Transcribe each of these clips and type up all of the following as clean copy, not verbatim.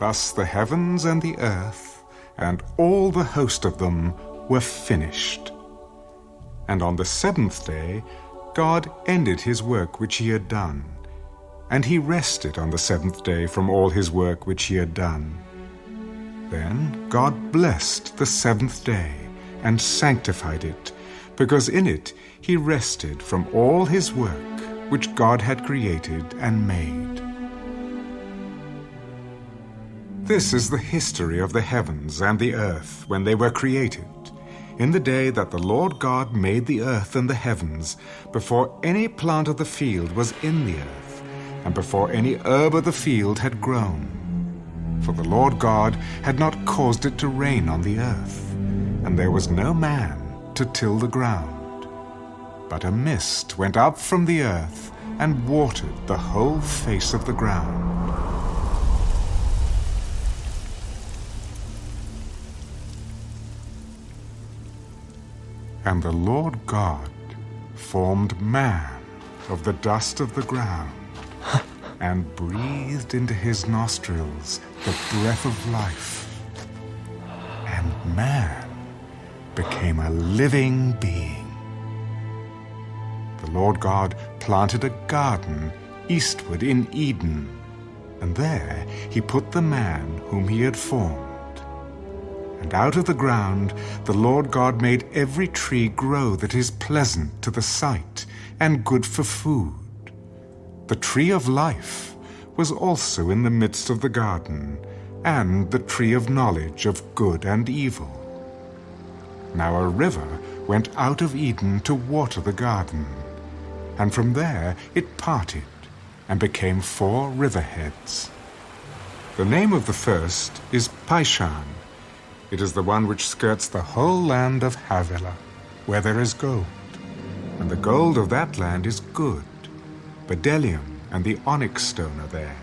Thus the heavens and the earth, and all the host of them, were finished. And on the seventh day God ended his work which he had done, and he rested on the seventh day from all his work which he had done. Then God blessed the seventh day, and sanctified it, because in it he rested from all his work which God had created and made. This is the history of the heavens and the earth when they were created, in the day that the Lord God made the earth and the heavens, before any plant of the field was in the earth, and before any herb of the field had grown. For the Lord God had not caused it to rain on the earth, and there was no man to till the ground. But a mist went up from the earth and watered the whole face of the ground. And the Lord God formed man of the dust of the ground, and breathed into his nostrils the breath of life. And man became a living being. The Lord God planted a garden eastward in Eden, and there he put the man whom he had formed. And out of the ground the Lord God made every tree grow that is pleasant to the sight and good for food. The tree of life was also in the midst of the garden, and the tree of knowledge of good and evil. Now a river went out of Eden to water the garden, and from there it parted and became 4 riverheads. The name of the first is Pishon. It is the one which skirts the whole land of Havilah, where there is gold, and the gold of that land is good. Bdellium and the onyx stone are there.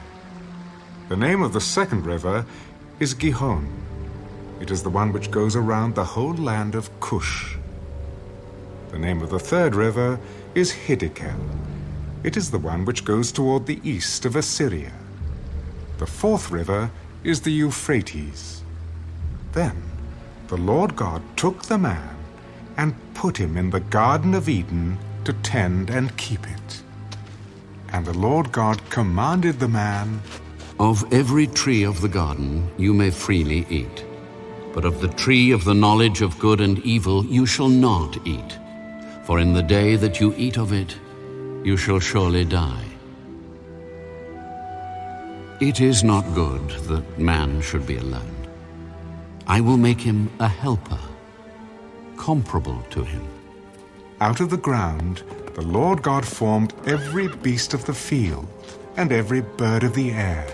The name of the second river is Gihon. It is the one which goes around the whole land of Cush. The name of the third river is Hiddekel. It is the one which goes toward the east of Assyria. The fourth river is the Euphrates. Then the Lord God took the man and put him in the Garden of Eden to tend and keep it. And the Lord God commanded the man, "Of every tree of the garden you may freely eat, but of the tree of the knowledge of good and evil you shall not eat, for in the day that you eat of it you shall surely die. It is not good that man should be alone. I will make him a helper, comparable to him." Out of the ground the Lord God formed every beast of the field and every bird of the air,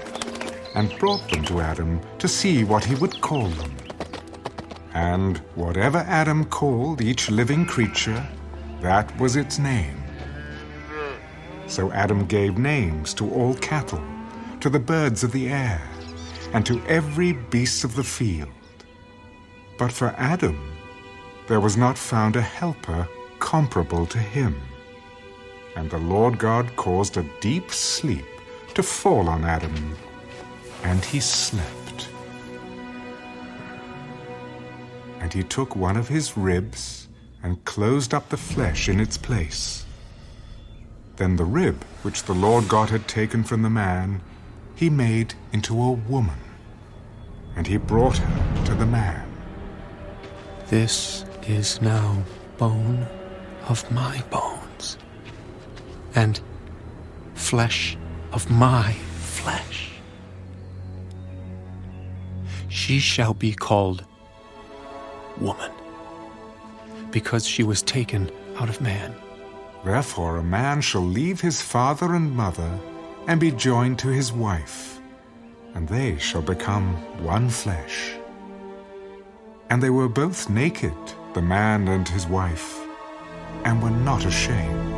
and brought them to Adam to see what he would call them. And whatever Adam called each living creature, that was its name. So Adam gave names to all cattle, to the birds of the air, and to every beast of the field. But for Adam there was not found a helper comparable to him. And the Lord God caused a deep sleep to fall on Adam, and he slept. And he took one of his ribs and closed up the flesh in its place. Then the rib which the Lord God had taken from the man he made into a woman, and he brought her to the man. "This is now bone of my bones, and flesh of my flesh. She shall be called woman, because she was taken out of man. Therefore a man shall leave his father and mother, and be joined to his wife, and they shall become one flesh. And they were both naked, the man and his wife, and were not ashamed.